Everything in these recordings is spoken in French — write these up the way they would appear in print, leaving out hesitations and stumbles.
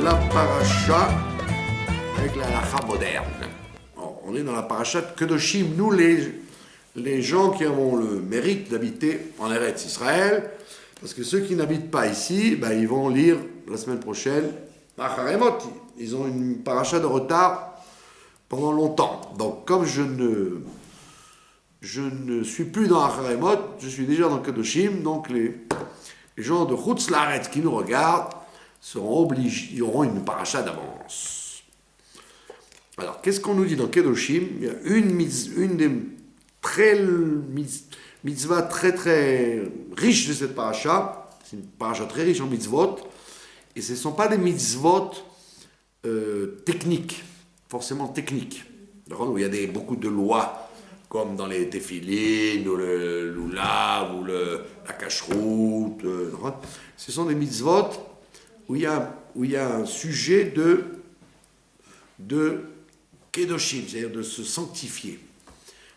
la paracha avec la halakha moderne. Alors, on est dans la paracha de Kedoshim, nous les gens qui avons le mérite d'habiter en Eretz Israël, parce que ceux qui n'habitent pas ici, ben, ils vont lire la semaine prochaine Acharemot. Ils ont une paracha de retard pendant longtemps. Donc comme je ne suis plus dans Acharemot, je suis déjà dans Kedoshim, donc les gens de Chutz Laaretz qui nous regardent seront obligés, ils auront une paracha d'avance. Alors, qu'est-ce qu'on nous dit dans Kedoshim? Il y a une des mitzvahs très très riches de cette paracha. C'est une paracha très riche en mitzvot. Et ce ne sont pas des mitzvot techniques, forcément techniques. Où il y a beaucoup de lois, comme dans les téphilines, ou le lulav, ou la cacheroute. Ce sont des mitzvot où il y a un sujet de kedoshim, c'est-à-dire de se sanctifier.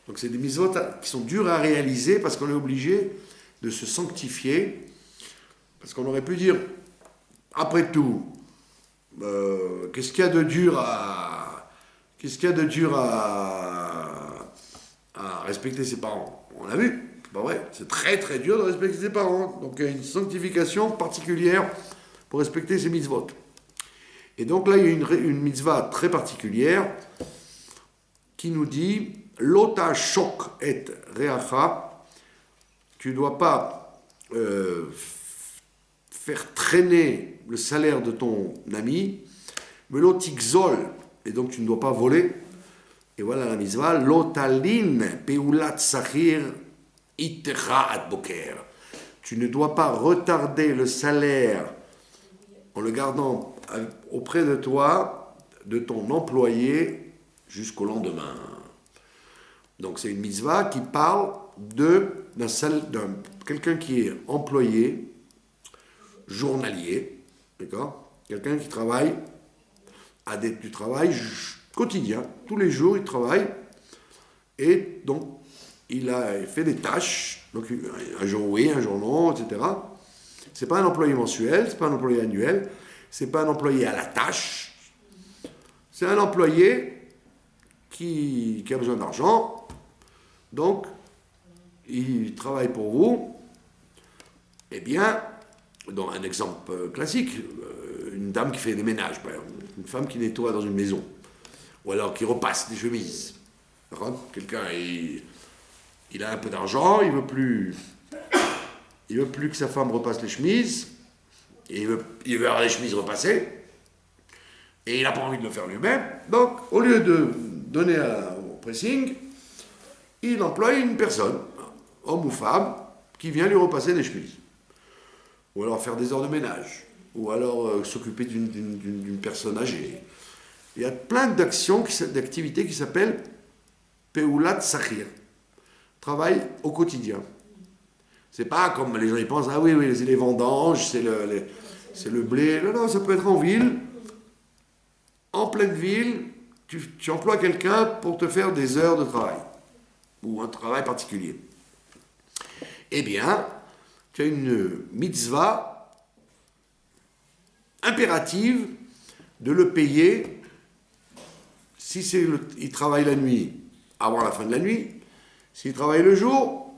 Donc c'est des mitzvot qui sont durs à réaliser parce qu'on est obligé de se sanctifier. Parce qu'on aurait pu dire, après tout, qu'est-ce qu'il y a de dur à respecter ses parents? On l'a vu, c'est pas vrai. C'est très très dur de respecter ses parents. Donc il y a une sanctification particulière pour respecter ces mitzvot. Et donc là, il y a une mitzvah très particulière qui nous dit Lota shok et reacha, tu ne dois pas faire traîner le salaire de ton ami, melotikzol, et donc tu ne dois pas voler. Et voilà la mitzvah Lotalin peulat sachir itecha ad boker. Tu ne dois pas retarder le salaire en le gardant auprès de toi, de ton employé, jusqu'au lendemain. Donc c'est une mitzvah qui parle d'un quelqu'un qui est employé, journalier, d'accord? Quelqu'un qui travaille du travail quotidien, tous les jours il travaille, et donc il a fait des tâches, donc un jour oui, un jour non, etc. C'est pas un employé mensuel, c'est pas un employé annuel, c'est pas un employé à la tâche, c'est un employé qui a besoin d'argent, donc il travaille pour vous. Eh bien, dans un exemple classique, une dame qui fait des ménages, une femme qui nettoie dans une maison, ou alors qui repasse des chemises. Quelqu'un, il a un peu d'argent, il veut plus que sa femme repasse les chemises, et il veut avoir les chemises repassées, et il n'a pas envie de le faire lui-même. Donc, au lieu de donner au pressing, il emploie une personne, homme ou femme, qui vient lui repasser les chemises. Ou alors faire des heures de ménage, ou alors s'occuper d'une personne âgée. Il y a plein d'activités qui s'appellent Peulat Sachir, travail au quotidien. C'est pas comme les gens ils pensent, ah oui, c'est les vendanges, c'est le blé. Non, ça peut être en ville, en pleine ville, tu emploies quelqu'un pour te faire des heures de travail, ou un travail particulier. Eh bien, tu as une mitzvah impérative de le payer si il travaille la nuit, avant la fin de la nuit, s'il travaille le jour,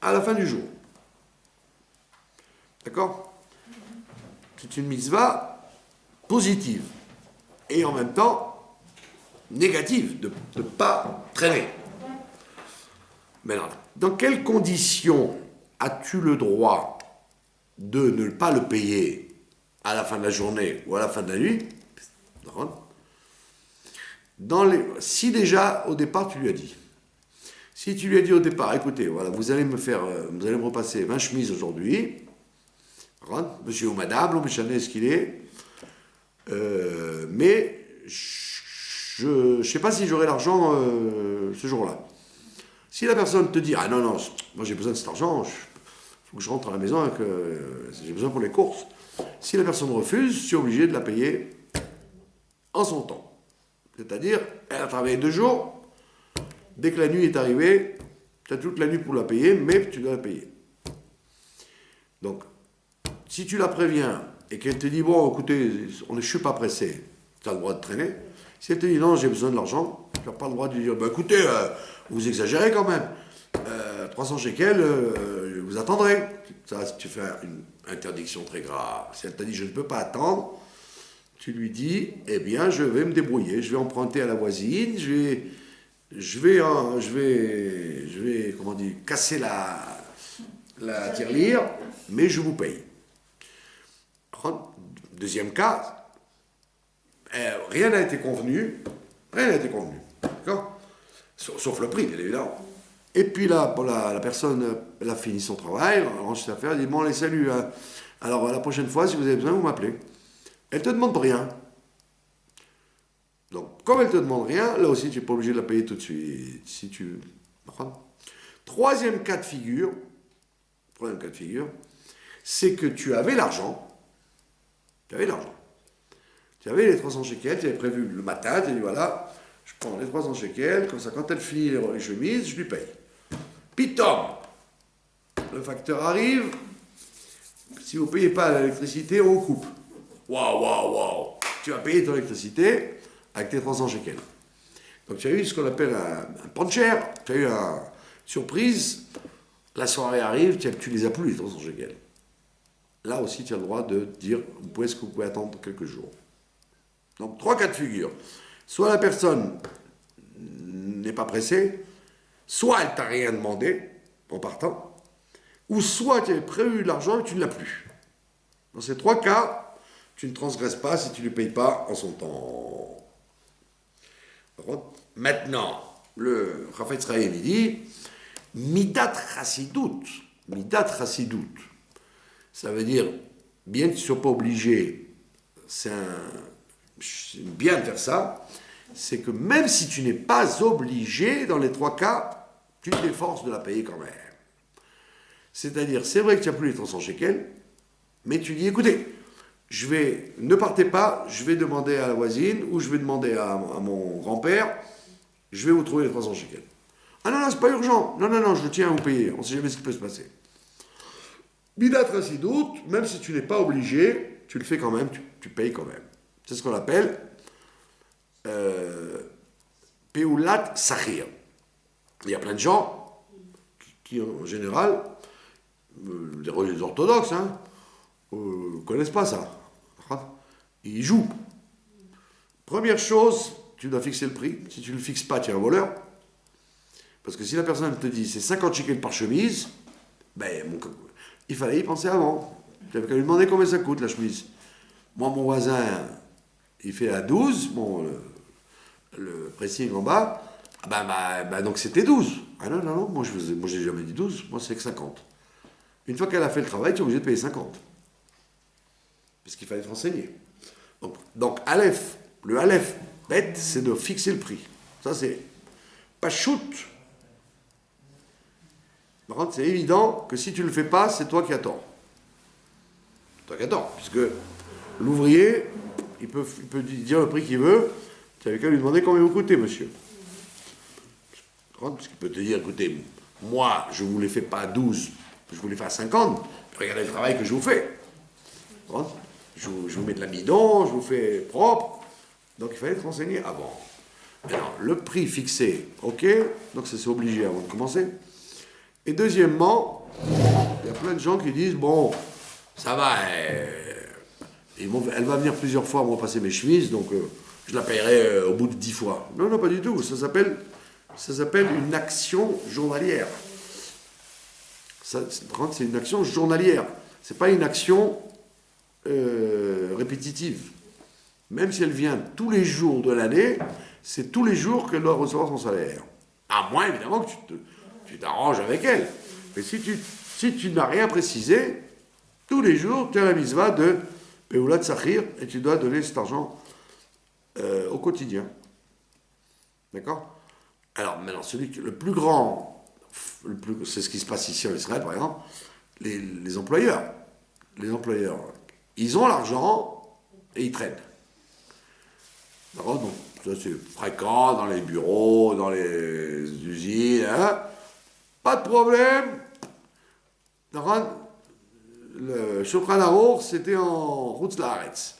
à la fin du jour. D'accord? C'est une mitzvah positive et en même temps négative, de ne pas traîner. Maintenant, dans quelles conditions as-tu le droit de ne pas le payer à la fin de la journée ou à la fin de la nuit? Si déjà au départ tu lui as dit, si tu lui as dit au départ, écoutez, voilà, vous allez me repasser 20 chemises aujourd'hui, monsieur ou madame, l'homme échané ce qu'il est, mais je ne sais pas si j'aurai l'argent ce jour-là. Si la personne te dit, ah non, moi j'ai besoin de cet argent, il faut que je rentre à la maison, j'ai besoin pour les courses. Si la personne refuse, tu es obligé de la payer en son temps. C'est-à-dire, elle a travaillé 2 jours, dès que la nuit est arrivée, tu as toute la nuit pour la payer, mais tu dois la payer. Donc, si tu la préviens et qu'elle te dit, bon, écoutez, je ne suis pas pressé, tu as le droit de traîner. Si elle te dit, non, j'ai besoin de l'argent, tu n'as pas le droit de lui dire, bah, écoutez, vous exagérez quand même. 300 shekels, vous attendrez. Ça, tu fais une interdiction très grave. Si elle t'a dit, je ne peux pas attendre, tu lui dis, eh bien, je vais me débrouiller, je vais emprunter à la voisine, je vais, comment dire, casser la tirelire, mais je vous paye. Deuxième cas, rien n'a été convenu, d'accord? Sauf le prix, bien évidemment. Et puis là, bon, la personne, elle a fini son travail, elle range ses affaires, elle dit, bon, allez, salut, alors la prochaine fois, si vous avez besoin, vous m'appelez. Elle ne te demande rien. Donc, comme elle ne te demande rien, là aussi, tu n'es pas obligé de la payer tout de suite, si tu... Troisième cas de figure, c'est que tu avais l'argent, tu avais les 300 shekels, tu avais prévu le matin, tu as dit, voilà, je prends les 300 shekels, comme ça, quand elle finit les chemises, je lui paye. Pitom, le facteur arrive, si vous ne payez pas l'électricité, on coupe. Waouh, tu vas payer ton électricité avec tes 300 shekels. Donc tu as eu ce qu'on appelle un puncher, tu as eu une surprise, la soirée arrive, tu les as plus les 300 shekels. Là aussi, tu as le droit de dire, est-ce que vous pouvez attendre quelques jours. Donc 3 cas de figure. Soit la personne n'est pas pressée, soit elle t'a rien demandé en partant, ou soit tu avais prévu l'argent et tu ne l'as plus. Dans ces 3 cas, tu ne transgresses pas si tu ne lui payes pas en son temps. Maintenant, le Chafetz Chaim dit Midat Chassidout. Ça veut dire, bien que tu ne sois pas obligé, c'est bien de faire ça, c'est que même si tu n'es pas obligé, dans les 3 cas, tu t'efforces de la payer quand même. C'est-à-dire, c'est vrai que tu n'as plus les 300 shekels, mais tu dis, écoutez, ne partez pas, je vais demander à la voisine, ou je vais demander à mon grand-père, je vais vous trouver les 300 shekels. Ah non, c'est pas urgent. Non, je tiens à vous payer, on ne sait jamais ce qui peut se passer. Bidat Chassidout, même si tu n'es pas obligé, tu le fais quand même, tu payes quand même. C'est ce qu'on appelle Peulat Sachir. Il y a plein de gens qui en général, les orthodoxes, ne connaissent pas ça. Ils jouent. Première chose, tu dois fixer le prix. Si tu ne le fixes pas, tu es un voleur. Parce que si la personne te dit c'est 50 shekels par chemise, il fallait y penser avant. Tu avais qu'à lui demander combien ça coûte la chemise. Moi, mon voisin, il fait à 12, le pressing en bas, donc c'était 12. Ah non, moi j'ai jamais dit 12, moi c'est que 50. Une fois qu'elle a fait le travail, tu es obligé de payer 50. Parce qu'il fallait te renseigner. Donc Aleph, le Aleph, bête, c'est de fixer le prix. Ça c'est pas shoot. Par contre, c'est évident que si tu ne le fais pas, c'est toi qui as tort. Puisque l'ouvrier, il peut dire le prix qu'il veut, tu n'avais qu'à lui demander combien vous coûtez, monsieur. Parce qu'il peut te dire, écoutez, moi, je ne vous les fais pas à 12, je vous les fais à 50, regardez le travail que je vous fais. Je vous mets de l'amidon, je vous fais propre. Donc il fallait te renseigner avant. Alors, le prix fixé, ok, donc c'est obligé avant de commencer. Et deuxièmement, il y a plein de gens qui disent, bon, ça va, elle va venir plusieurs fois, moi, passer mes chemises, donc je la paierai au bout de 10 fois. Non, pas du tout, ça s'appelle une action journalière. C'est une action journalière, c'est pas une action répétitive. Même si elle vient tous les jours de l'année, c'est tous les jours qu'elle doit recevoir son salaire. À moins, évidemment, que tu t'arranges avec elle. Mais si tu n'as rien précisé, tous les jours, tu as la mitzvah de Peulat Sachir et tu dois donner cet argent au quotidien. D'accord? Alors, maintenant, le plus grand, c'est ce qui se passe ici en Israël, par exemple, les employeurs. Les employeurs, ils ont l'argent et ils traînent. D'accord? Donc, ça c'est fréquent dans les bureaux, dans les usines. Pas de problème. le Shulchan Aruch, c'était en Chutz Laaretz.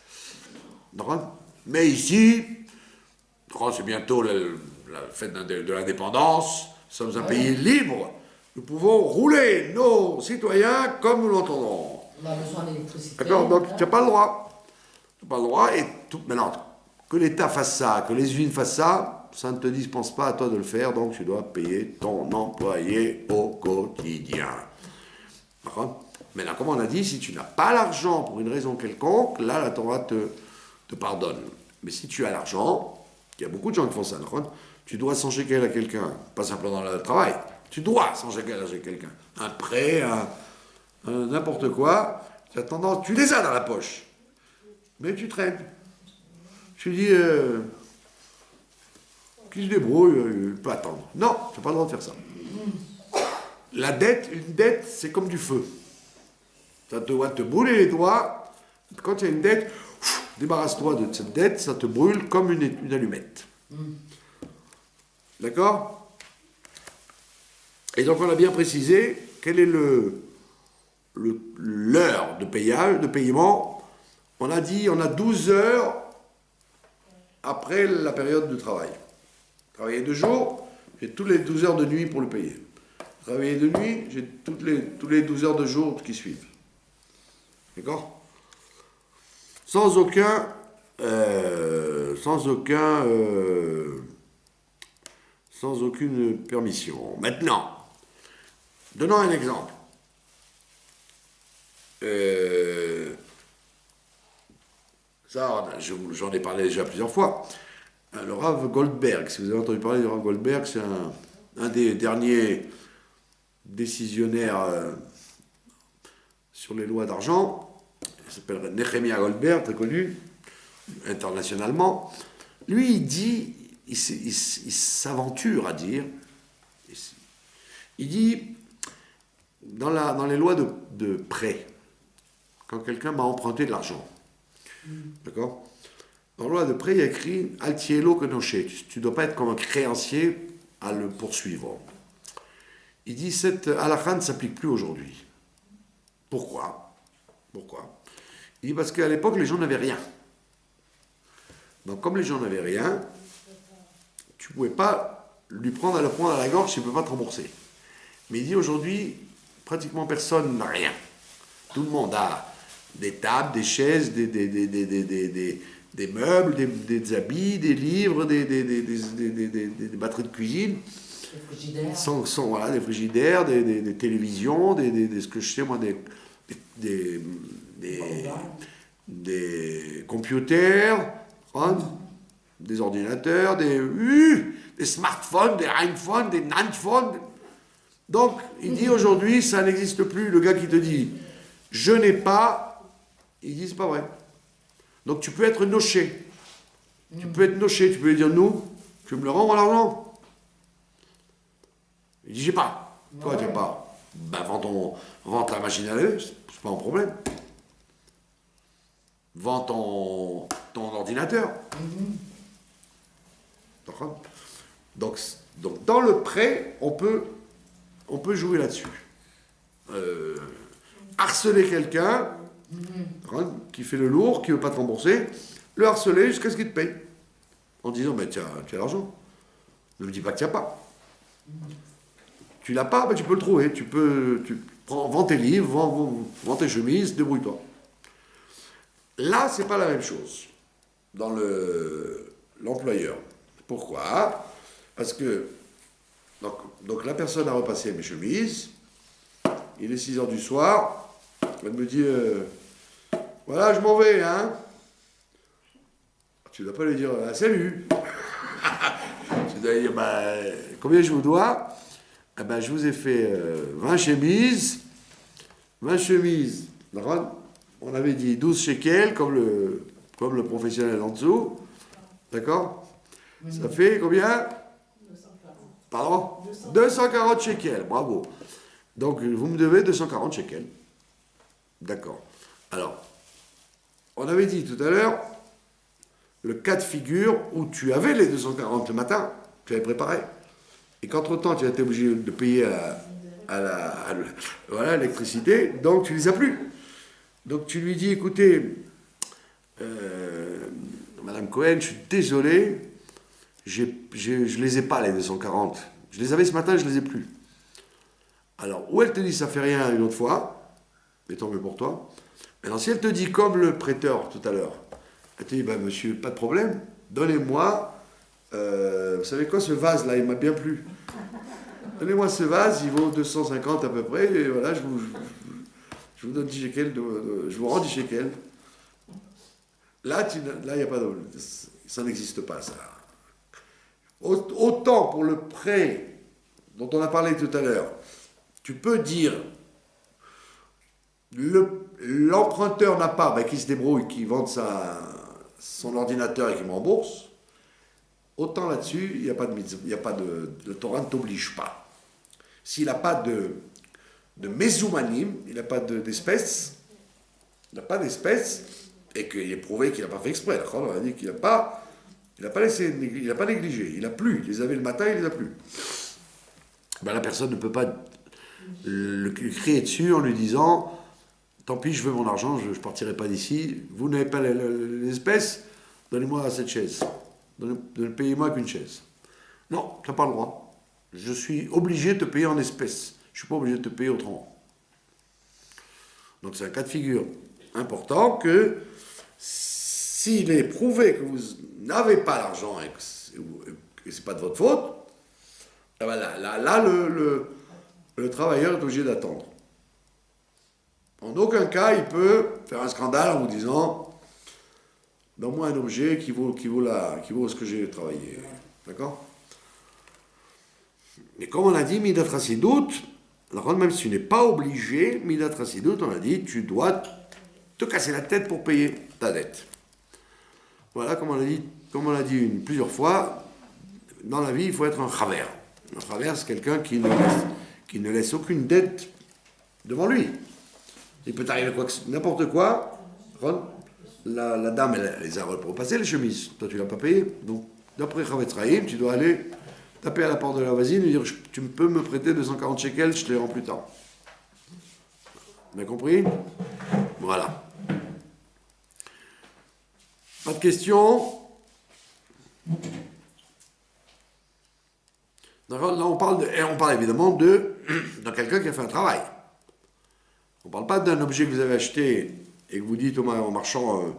D'accord? Mais ici, c'est bientôt la fête de l'indépendance, nous sommes un pays libre. Nous pouvons rouler nos citoyens comme nous l'entendons. On a besoin d'électricité. D'accord? Donc, tu n'as pas le droit. Tu n'as pas le droit. Et tout, maintenant, que l'État fasse ça, que les usines fassent ça, ça ne te dispense pas à toi de le faire. Donc, tu dois payer ton employé au quotidien. D'accord? Maintenant, comme on a dit, si tu n'as pas l'argent pour une raison quelconque, là, la Torah te pardonne. Mais si tu as l'argent, il y a beaucoup de gens qui font ça, d'accord? Tu dois 100 shekels à quelqu'un, pas simplement dans le travail. Tu dois 100 shekels à quelqu'un. Un prêt, n'importe quoi. Tu as tendance, tu les as dans la poche. Mais tu traînes. Tu dis, qui se débrouille, il peut attendre. Non, tu n'as pas le droit de faire ça. La dette, une dette, c'est comme du feu. Ça doit te brûler les doigts. Quand il y a une dette, débarrasse-toi de cette dette, ça te brûle comme une allumette. D'accord? Et donc on a bien précisé quelle est l'heure de payage, de paiement. On a dit, on a 12 heures après la période de travail. Travailler de jour, j'ai toutes les 12 heures de nuit pour le payer. Travailler de nuit, j'ai toutes les 12 heures de jour qui suivent. D'accord? Sans aucune permission. Maintenant, donnons un exemple. Ça, j'en ai parlé déjà plusieurs fois. Le Rav Goldberg, si vous avez entendu parler du Rav Goldberg, c'est un des derniers décisionnaires sur les lois d'argent. Il s'appelle Nehemiah Goldberg, très connu, internationalement. Lui, il dit, il s'aventure à dire, il dit, dans les lois de prêt, quand quelqu'un m'a emprunté de l'argent, d'accord? Dans la loi de prêt, il y a écrit « Altielo Kenoché ». Tu ne dois pas être comme un créancier à le poursuivre. Il dit « Cette halakha ne s'applique plus aujourd'hui ». Pourquoi? Il dit « Parce qu'à l'époque, les gens n'avaient rien. Donc, comme les gens n'avaient rien, tu ne pouvais pas lui prendre à la gorge s'il ne peut pas te rembourser. Mais il dit aujourd'hui, pratiquement personne n'a rien. Tout le monde a des tables, des chaises, des meubles, des habits, des livres, des batteries de cuisine. Des frigidaires. Voilà, des frigidaires, des télévisions, ce que je sais moi, des computers, hein, des ordinateurs, des smartphones, des iPhones, des nantphones. Donc, il dit aujourd'hui, ça n'existe plus. Le gars qui te dit, je n'ai pas, il dit, c'est pas vrai. Donc, tu peux être noché. Tu peux lui dire, nous, tu me le rends, mon argent. Il dit, j'ai pas. Toi, tu n'as pas. Ben, vends ta machine à laver, c'est pas un problème. Vends ton ordinateur. Donc, dans le prêt, on peut jouer là-dessus. Harceler quelqu'un qui fait le lourd, qui ne veut pas te rembourser, le harceler jusqu'à ce qu'il te paye. En disant, tu as l'argent. Ne me dis pas que tu n'as pas. Tu l'as pas, tu peux le trouver. Vends tes livres, vends tes chemises, débrouille-toi. Là, c'est pas la même chose dans l'employeur. Pourquoi? Parce que donc la personne a repassé mes chemises, il est 6h du soir, elle me dit voilà, je m'en vais, hein. Tu ne dois pas lui dire salut. Tu dois dire combien je vous dois? Je vous ai fait 20 chemises. 20 chemises. On avait dit 12 shekels, comme le professionnel en dessous. D'accord? Ça fait combien? 240. Pardon? 240 shekels, bravo. Donc, vous me devez 240 shekels. D'accord. Alors, on avait dit tout à l'heure, le cas de figure où tu avais les 240 le matin, tu avais préparé. Et qu'entre-temps, tu as été obligé de payer à l'électricité, donc tu ne les as plus. Donc tu lui dis, écoutez, Madame Cohen, je suis désolé, je les ai pas les 240. Je les avais ce matin, je les ai plus. Alors, ou elle te dit ça fait rien une autre fois, mais tant mieux pour toi. Maintenant, si elle te dit comme le prêteur tout à l'heure, elle te dit, bah monsieur, pas de problème, donnez-moi, vous savez quoi, ce vase là, il m'a bien plu. Donnez-moi ce vase, il vaut 250 à peu près, et voilà, je vous donne 10 shekels, je vous rends 10 shekels. Là, il n'y a pas de... Ça n'existe pas, ça. Autant pour le prêt dont on a parlé tout à l'heure, tu peux dire, l'emprunteur n'a pas, ben, qu'il se débrouille, qu'il vende son ordinateur et qu'il me rembourse. Autant là-dessus, il n'y a pas de mitzvah, il n'y a pas le Torah ne t'oblige pas. S'il n'a pas de mezoumanim, il n'a pas d'espèces, il n'a pas d'espèces, et qu'il est prouvé qu'il n'a pas fait exprès. On a dit qu'il n'a pas négligé, il n'a plus. Il les avait le matin, il les a plus. Ben, la personne ne peut pas le crier dessus en lui disant tant pis, je veux mon argent, je ne partirai pas d'ici. Vous n'avez pas les espèces, donnez-moi cette chaise. Payez-moi qu'une chaise. Non, tu n'as pas le droit. Je suis obligé de te payer en espèces. Je ne suis pas obligé de te payer autrement. Donc c'est un cas de figure important que s'il est prouvé que vous n'avez pas l'argent et que ce n'est pas de votre faute, là le travailleur est obligé d'attendre. En aucun cas, il peut faire un scandale en vous disant donne-moi un objet qui vaut ce que j'ai travaillé. D'accord? Mais comme on a dit, Midat Chassidout, alors même si tu n'es pas obligé, Midat Chassidout, on a dit, tu dois te casser la tête pour payer ta dette. Voilà, comme on l'a dit plusieurs fois, dans la vie, il faut être un chaver. Un chaver, c'est quelqu'un qui ne laisse aucune dette devant lui. Il peut arriver n'importe quoi. La dame, elle les a repassées, les chemises. Toi, tu ne l'as pas payé. Donc, d'après Chavetz Chaim, tu dois aller taper à la porte de la voisine et dire tu peux me prêter 240 shekels, je te les rends plus tard. Vous avez compris? Voilà. Pas de questions? Là, on parle évidemment de quelqu'un qui a fait un travail. On ne parle pas d'un objet que vous avez acheté et que vous dites au marchand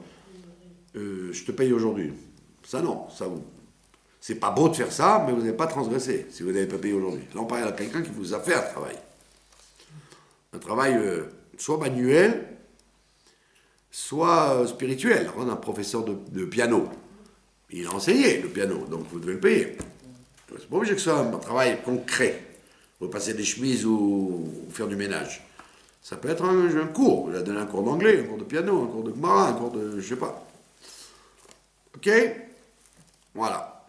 je te paye aujourd'hui. Ça non, c'est pas beau de faire ça, mais vous n'avez pas transgressé si vous n'avez pas payé aujourd'hui. Là on parle à quelqu'un qui vous a fait un travail. Un travail soit manuel, soit spirituel. On a un professeur de piano. Il a enseigné le piano, donc vous devez le payer. C'est pas obligé que ce soit un travail concret. Vous passer des chemises ou faire du ménage. Ça peut être un cours. Vous avez donné un cours d'anglais, un cours de piano, un cours de Gemara, un cours de... je sais pas. Ok? Voilà.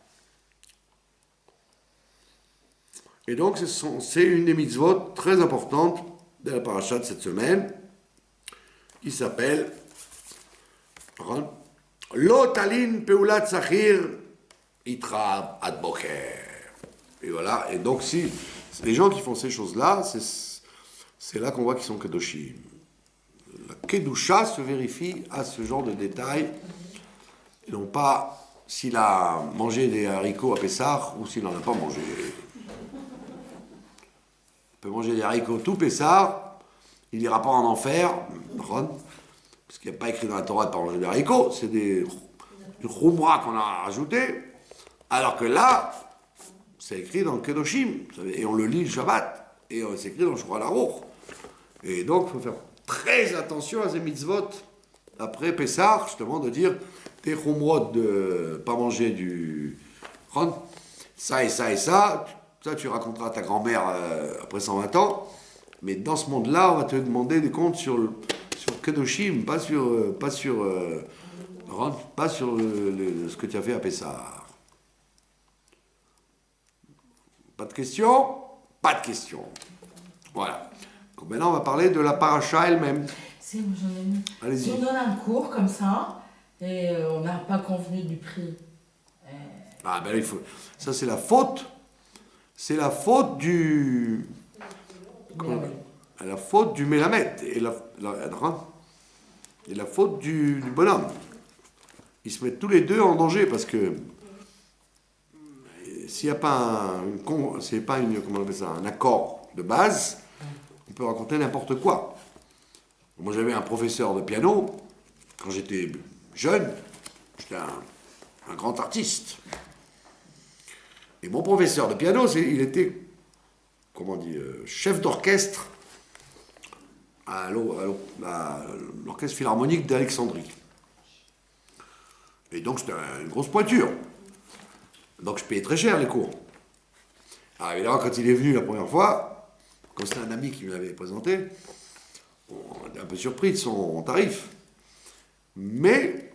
Et donc, c'est une des mitzvot très importantes de la paracha de cette semaine, qui s'appelle Lo talin peulat sachir itra ad boker. Et voilà. Et donc, si les gens qui font ces choses-là, c'est là qu'on voit qu'ils sont kedoshim. La kedusha se vérifie à ce genre de détails, et non pas s'il a mangé des haricots à Pessah ou s'il n'en a pas mangé. Il peut manger des haricots tout Pessah, il n'ira pas en enfer, parce qu'il n'y a pas écrit dans la Torah de ne pas manger des haricots, c'est du khumra qu'on a rajouté, alors que là, c'est écrit dans le Kedoshim, et on le lit le Shabbat, et c'est écrit dans le Shulchan Aruch. Et donc, il faut faire très attention à ces mitzvot, après Pessah, justement, de dire tes khumrot de ne pas manger du... ça et ça et ça, tu raconteras à ta grand-mère après 120 ans, mais dans ce monde-là, on va te demander des comptes sur Kedoshim, pas sur ce que tu as fait à Pessah. Pas de questions? Pas de questions. Voilà. Donc maintenant, on va parler de la paracha elle-même. Si, moi j'en ai une. Allez-y. Si on donne un cours comme ça, et on n'a pas convenu du prix. Ah ben là, il faut... Ça, c'est la faute. C'est la faute du... La faute du Mélamed. Et et la faute du bonhomme. Ils se mettent tous les deux en danger parce que s'il n'y a pas comment on appelle ça, un accord de base, on peut raconter n'importe quoi. Moi, j'avais un professeur de piano, quand j'étais jeune, j'étais un grand artiste. Et mon professeur de piano, il était, chef d'orchestre à l'orchestre philharmonique d'Alexandrie. Et donc, c'était une grosse pointure. Donc, je payais très cher les cours. Alors, évidemment, quand il est venu la première fois, comme c'était un ami qui me l'avait présenté, on était un peu surpris de son tarif. Mais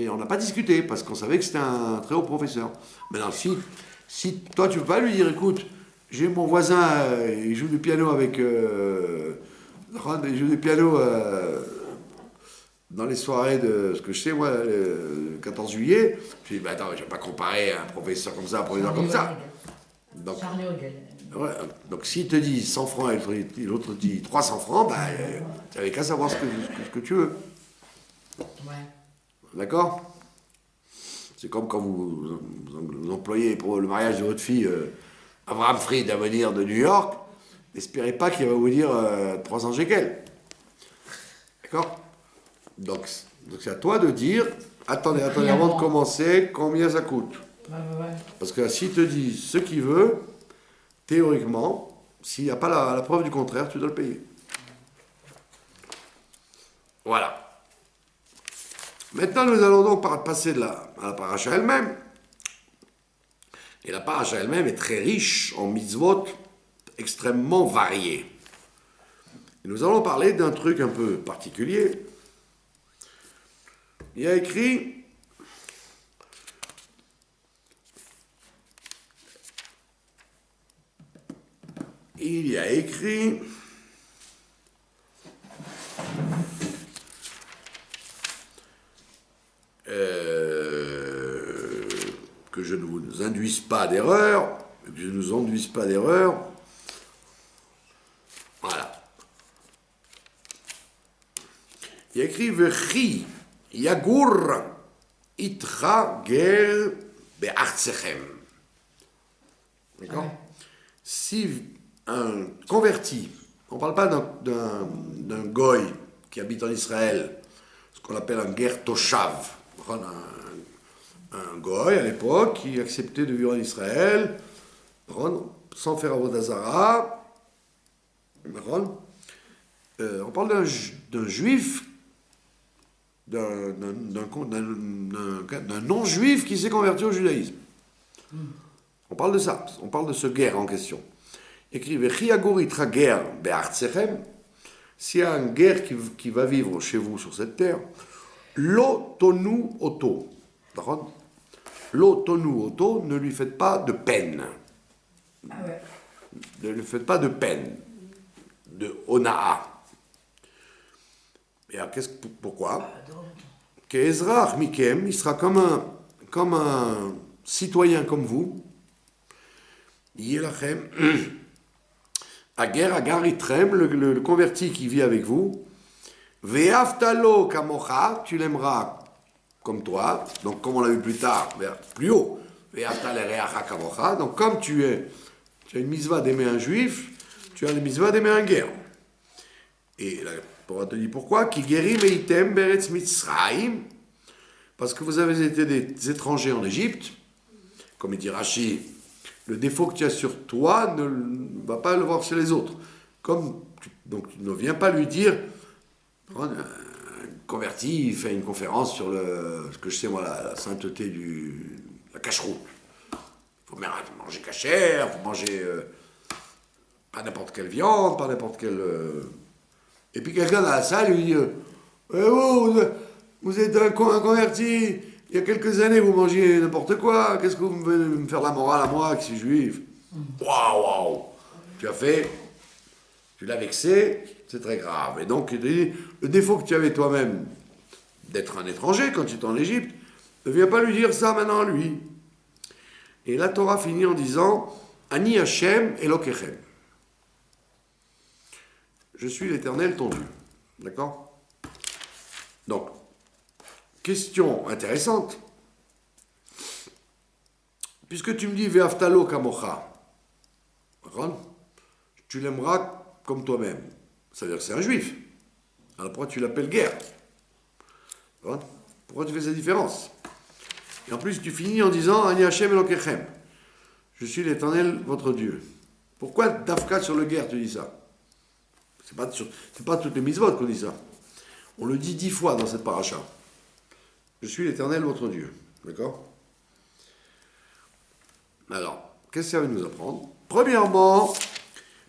on n'a pas discuté, parce qu'on savait que c'était un très haut professeur. Maintenant, si toi, tu ne peux pas lui dire, écoute, j'ai mon voisin, il joue du piano avec... il joue du piano dans les soirées de ce que je sais, moi, le 14 juillet. Je dis, attends, je ne vais pas comparer un professeur comme ça, un professeur comme ça. Donc, ouais, donc s'il te dit 100 francs et l'autre dit 300 francs, tu n'avais qu'à savoir ce que tu veux. Ouais. D'accord? C'est comme quand vous employez pour le mariage de votre fille Abraham Fried à venir de New York, n'espérez pas qu'il va vous dire 300 shekels. D'accord? Donc c'est à toi de dire, attendez, avant de commencer, combien ça coûte? Ouais. Parce que s'il te dit ce qu'il veut, théoriquement, s'il n'y a pas la preuve du contraire, tu dois le payer. Voilà. Maintenant, nous allons donc passer à la paracha elle-même. Et la paracha elle-même est très riche en mitzvot extrêmement variés. Et nous allons parler d'un truc un peu particulier. Il y a écrit... que je ne vous induise pas d'erreur, que je ne nous induise pas d'erreur. Voilà. Il y a écrit Vechi Yagur Itra Ger Be'artsechem. D'accord? Ouais. Si un converti, on ne parle pas d'un goy qui habite en Israël, ce qu'on appelle un ger toshav, un goy à l'époque qui acceptait de vivre en Israël sans faire avodah zara. On parle d'un juif, d'un non-juif qui s'est converti au judaïsme. On parle de ça, on parle de ce guerre en question. Écrit Vechiagorit Ger Be'artsechem, s'il y a un guerre qui va vivre chez vous sur cette terre, Lo tonu oto. Lo tonu oto, ne lui faites pas de peine. Ah ouais. Ne lui faites pas de peine. De onaa. Et alors, pourquoi? Qu'Ezrach Mikem, il sera comme un citoyen comme vous. Yelachem. Agar itrem, le converti qui vit avec vous. Ve'aftalo kamocha, tu l'aimeras comme toi. Donc, comme on l'a vu plus tard, plus haut. Ve'aftale reacha kamocha. Donc, comme tu as une mitzvah d'aimer un juif, tu as une mitzvah d'aimer un guerre. Et là, on te dit pourquoi? Ki gerim eitem beretz Mitzrayim. Parce que vous avez été des étrangers en Égypte. Comme il dit Rashi, le défaut que tu as sur toi ne va pas le voir chez les autres. Donc tu ne viens pas lui dire, un converti, il fait une conférence sur ce que je sais moi, la sainteté la cacheroute. Il faut manger cachère, il faut manger pas n'importe quelle viande, pas n'importe quelle... Et puis quelqu'un dans la salle lui dit, vous êtes un converti, il y a quelques années vous mangiez n'importe quoi, qu'est-ce que vous venez me faire la morale à moi qui suis juif? Waouh! Tu l'as vexé, c'est très grave. Et donc, le défaut que tu avais toi-même d'être un étranger quand tu étais en Égypte, ne viens pas lui dire ça maintenant à lui. Et la Torah finit en disant Ani Hashem Elokechem. Je suis l'Éternel ton Dieu. D'accord? Donc, question intéressante. Puisque tu me dis Ve'aftalo kamocha, tu l'aimeras comme toi-même. C'est-à-dire que c'est un juif. Alors pourquoi tu l'appelles guerre? Pourquoi tu fais cette différence? Et en plus, tu finis en disant Ani Hashem Elokechem. Je suis l'Éternel, votre Dieu. Pourquoi d'Afka sur le guerre tu dis ça? C'est pas toutes les mitzvot qu'on dit ça. On le dit 10 fois dans cette paracha. Je suis l'Éternel, votre Dieu. D'accord? Alors, qu'est-ce que ça veut nous apprendre? Premièrement,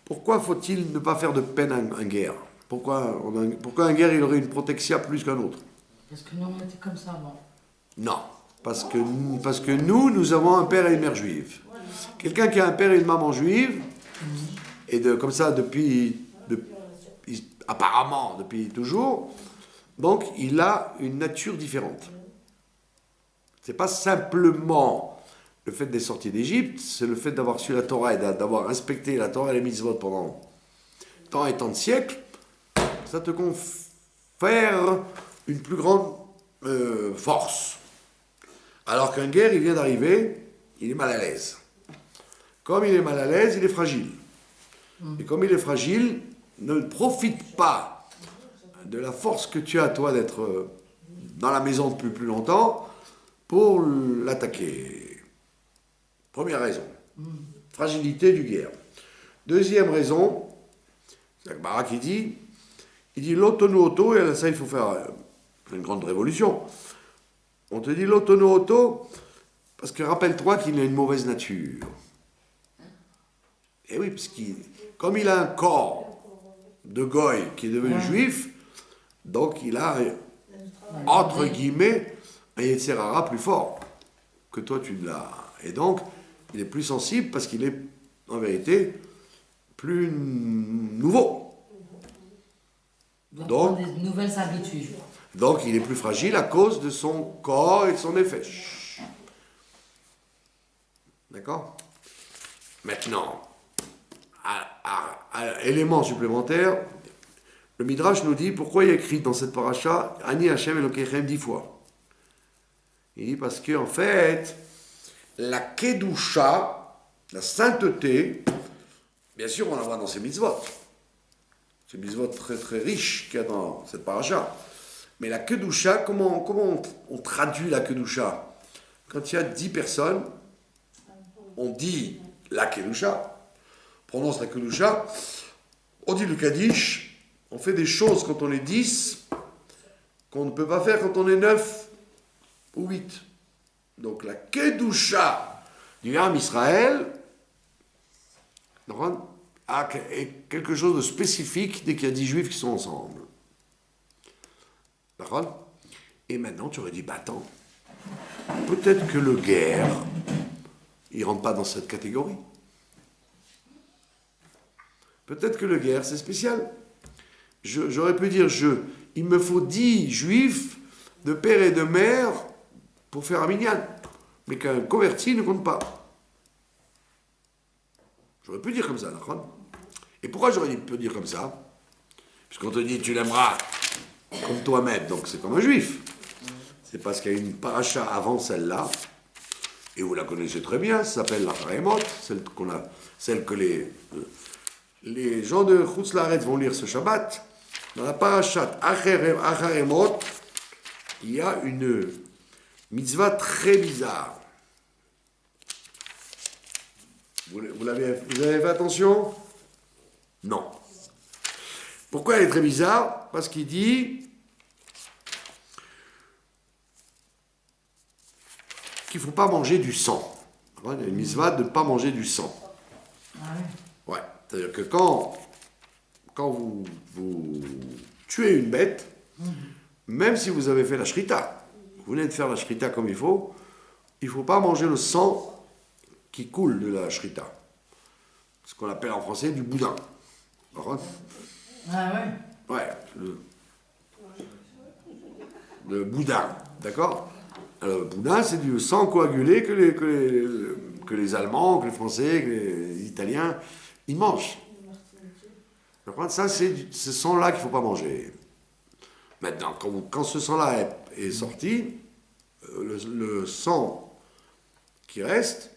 pourquoi faut-il ne pas faire de peine en guerre? Pourquoi en guerre il aurait une protection plus qu'un autre? Parce que nous, on était comme ça avant. Non, parce que nous avons un père et une mère juive. Quelqu'un qui a un père et une maman juive, et comme ça apparemment depuis toujours, donc il a une nature différente. C'est pas simplement le fait d'être sorti d'Égypte, c'est le fait d'avoir su la Torah et d'avoir inspecté la Torah et les mitzvot pendant tant et tant de siècles, ça te confère une plus grande force. Alors qu'un guerre, il vient d'arriver, il est mal à l'aise. Comme il est mal à l'aise, il est fragile. Et comme il est fragile, ne profite pas de la force que tu as, toi, d'être dans la maison depuis plus longtemps pour l'attaquer. Première raison. Fragilité du guerre. Deuxième raison, c'est Agmara qui dit, l'autono auto, et ça il faut faire une grande révolution. On te dit l'autono auto, parce que rappelle-toi qu'il a une mauvaise nature. Et oui, parce comme il a un corps de goy qui est devenu juif, donc il a, entre guillemets, un Yetzer Hara plus fort que toi tu l'as. Et donc, il est plus sensible parce qu'il est, en vérité, plus nouveau. Donc, des nouvelles habitudes. Donc, il est plus fragile à cause de son corps et de son effet. D'accord? Maintenant, élément supplémentaire, le Midrash nous dit pourquoi il y a écrit dans cette paracha Ani Hashem Elokechem 10 fois. Il dit parce qu'en fait, la Kedusha, la sainteté, bien sûr on la voit dans ces mitzvot. Ces mitzvot très très riches qu'il y a dans cette paracha. Mais la Kedusha, comment on traduit la Kedusha? Quand il y a 10 personnes, on dit la Kedusha, on prononce la Kedusha, on dit le Kaddish, on fait des choses quand on est 10 qu'on ne peut pas faire quand on est 9 ou 8. Donc la Kedusha du Ham Israël est quelque chose de spécifique dès qu'il y a 10 juifs qui sont ensemble. D'accord? Et maintenant tu aurais dit, attends, peut-être que le guerre, il ne rentre pas dans cette catégorie. Peut-être que le guerre, c'est spécial. J'aurais pu dire, il me faut 10 juifs de père et de mère pour faire un minyan. Mais qu'un converti ne compte pas. J'aurais pu dire comme ça, d'accord? Et pourquoi j'aurais pu dire comme ça? Puisqu'on te dit, tu l'aimeras comme toi-même, donc c'est comme un juif. C'est parce qu'il y a une paracha avant celle-là, et vous la connaissez très bien, ça s'appelle la Haremot, celle que les gens de Chutz La'aretz vont lire ce Shabbat. Dans la parachat Haremot, il y a une mitzvah très bizarre. Vous avez fait attention? Non. Pourquoi elle est très bizarre? Parce qu'il dit qu'il ne faut pas manger du sang. Il y a une mitzvah de ne pas manger du sang. Ouais. C'est-à-dire que quand vous tuez une bête, même si vous avez fait la shrita, vous venez de faire la shrita comme il ne faut pas manger le sang qui coule de la shrita. Ce qu'on appelle en français du boudin. Ah ouais? Ouais, le boudin, d'accord? Alors, le boudin, c'est du sang coagulé que les Allemands, que les Français, que les Italiens, ils mangent. Ça, c'est ce sang-là qu'il ne faut pas manger. Maintenant, quand ce sang-là est sorti, le sang qui reste,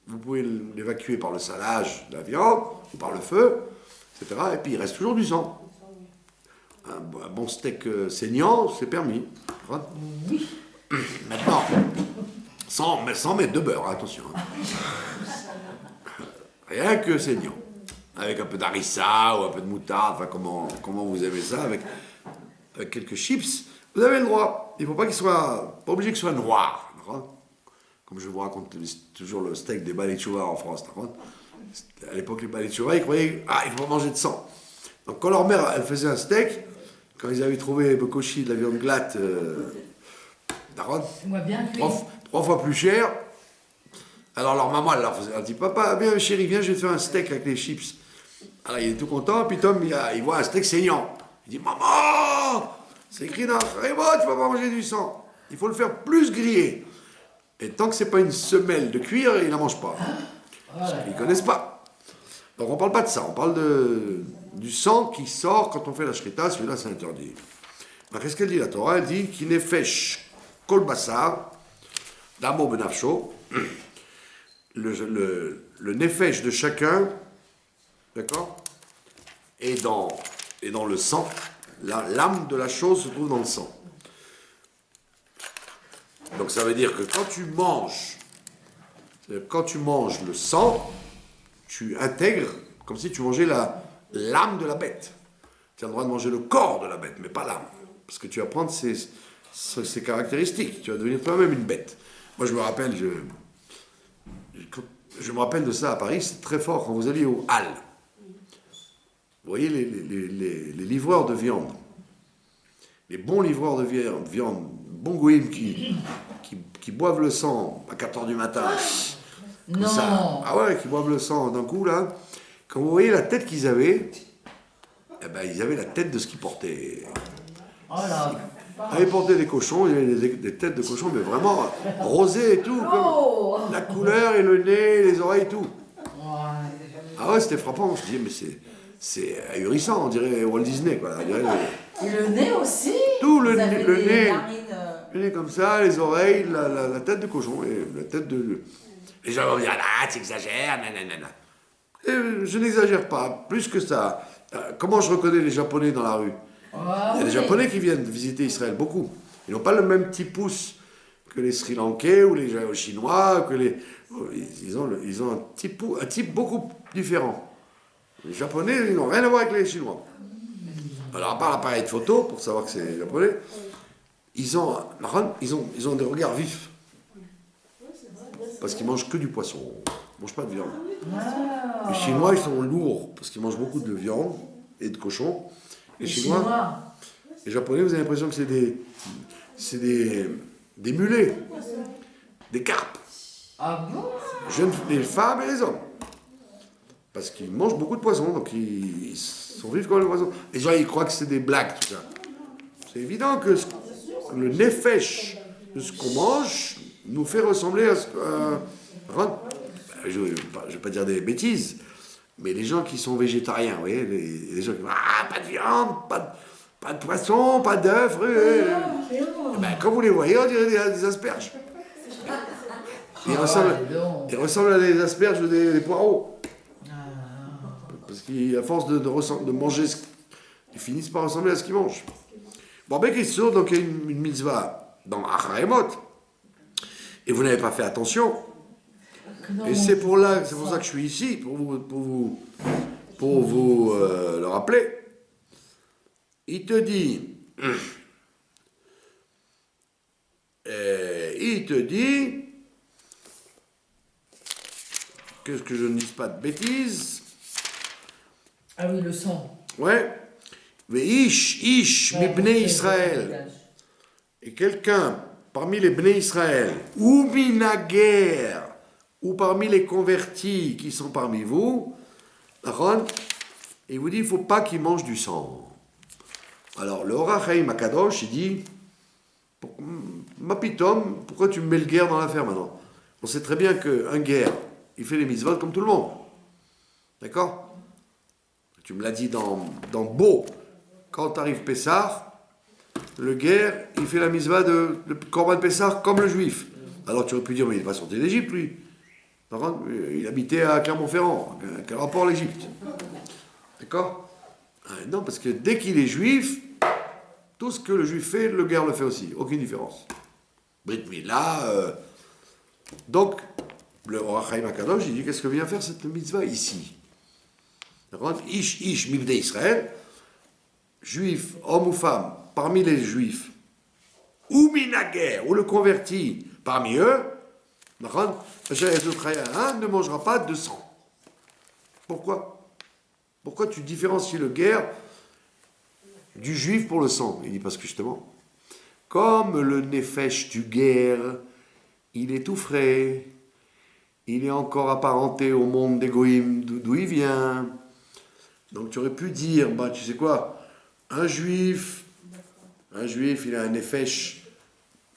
vous pouvez l'évacuer par le salage de la viande, ou par le feu, etc. Et puis il reste toujours du sang. Un bon steak saignant, c'est permis. Hein. Oui. Maintenant, sans mettre de beurre, attention. Hein. Rien que saignant. Avec un peu d'harissa ou un peu de moutarde, enfin comment vous aimez ça, avec quelques chips, vous avez le droit. Il ne faut pas pas obligé qu'il soit noir. Hein. Comme je vous raconte toujours le steak des balichouva en France. Hein. À l'époque, les balichouva, ils croyaient il faut pas manger de sang. Donc quand leur mère, elle faisait un steak, quand ils avaient trouvé Bokoshi de la viande glatte, trois fois plus cher, alors leur maman, elle dit, papa, viens chérie, viens, je vais te faire un steak avec les chips. Alors il est tout content, puis Tom, il voit un steak saignant. Il dit, maman, c'est écrit dans Rémo, tu vas pas manger du sang. Il faut le faire plus griller. Et tant que c'est pas une semelle de cuir, il la mange pas. Parce qu'ils connaissent pas. Donc on parle pas de ça, on parle du sang qui sort quand on fait la shrita, celui-là c'est interdit. Alors qu'est-ce qu'elle dit la Torah? Elle dit, qui nefesh kol basar, damo benafsho, le nefesh de chacun, d'accord, et dans le sang, l'âme de la chose se trouve dans le sang. Donc ça veut dire que quand tu manges le sang, tu intègres comme si tu mangeais l'âme de la bête. Tu as le droit de manger le corps de la bête, mais pas l'âme. Parce que tu vas prendre ses caractéristiques. Tu vas devenir toi-même une bête. Moi je me rappelle, je me rappelle de ça à Paris, c'est très fort quand vous alliez au Halles. Vous voyez les livreurs de viande. Les bons livreurs de viande, bons goïms qui boivent le sang à 4h du matin. Non. Ça. Ah ouais, qui boivent le sang d'un coup, là. Quand vous voyez la tête qu'ils avaient, ils avaient la tête de ce qu'ils portaient. Oh là. Ils avaient porté des cochons, il y avait des têtes de cochons, mais vraiment rosées et tout. Comme la couleur et le nez, les oreilles et tout. Ah ouais, c'était frappant. Je disais, mais c'est ahurissant, on dirait Walt Disney, quoi. Et le nez aussi. Tout le nez. Le nez comme ça, les oreilles, la tête de cochon, et la tête de... Les gens vont dire, tu exagères, nanana. Et je n'exagère pas, plus que ça. Comment je reconnais les Japonais dans la rue? Il y a des Japonais qui viennent visiter Israël, beaucoup. Ils n'ont pas le même petit pouce que les Sri Lankais ou les Chinois, ils ont un type beaucoup différent. Les Japonais, ils n'ont rien à voir avec les Chinois. Alors, à part l'appareil de photo, pour savoir que c'est les Japonais, ils ont des regards vifs. Parce qu'ils mangent que du poisson. Ils ne mangent pas de viande. Les Chinois, ils sont lourds, parce qu'ils mangent beaucoup de viande et de cochon. Les Chinois, les Japonais, vous avez l'impression que c'est des mulets, des carpes. Ah bon? Les femmes et les hommes. Parce qu'ils mangent beaucoup de poissons, donc ils sont vifs comme les poissons. Les gens, ils croient que c'est des blagues, tout ça. C'est évident que le nefesh de ce qu'on mange nous fait ressembler à ce je ne vais pas dire des bêtises, mais les gens qui sont végétariens, vous voyez, les gens qui disent pas de viande, pas de poisson, pas d'œufs, quand vous les voyez, on dirait des asperges. Ils ressemblent à des asperges ou des poireaux. Parce qu'à force de manger, ils finissent par ressembler à ce qu'ils mangent. Bon, ben, question, donc il y a une mitzvah dans Acharemot, et vous n'avez pas fait attention. Et c'est pour ça que je suis ici, pour vous le rappeler. Il te dit, que je ne dise pas de bêtises. Ah oui, le sang. Ouais. Ish, mi bnei Israël. Et quelqu'un parmi les bnei Israël, ou minager, ou parmi les convertis qui sont parmi vous, il vous dit, il ne faut pas qu'ils mangent du sang. Alors, le Orach Chaim Akadosh, il dit, Mapitom, pourquoi tu me mets le guerre dans l'affaire maintenant? On sait très bien qu'un guerre, il fait les mitzvot comme tout le monde. D'accord? Tu me l'as dit dans Beau, quand t'arrives Pessah, le guerre, il fait la mitzvah de Korban Pessah comme le juif. Alors tu aurais pu dire, mais il n'est pas sorti d'Égypte, lui. Il habitait à Clermont-Ferrand. Quel rapport l'Égypte? D'accord? Non, parce que dès qu'il est juif, tout ce que le juif fait, le guerre le fait aussi. Aucune différence. Brit Mila. Donc, le Or HaChaim HaKadosh, il dit, qu'est-ce que vient faire cette mitzvah ici? D'accord? Ish Mibdei Israël, juif, homme ou femme, parmi les juifs, ou minaguer, ou le converti parmi eux, ne mangera pas de sang. Pourquoi? Pourquoi tu différencies le guerre du juif pour le sang? Il dit parce que justement, comme le nefesh du guerre, il est tout frais, il est encore apparenté au monde des goïms d'où il vient. Donc tu aurais pu dire, bah tu sais quoi, un juif, il a un nefesh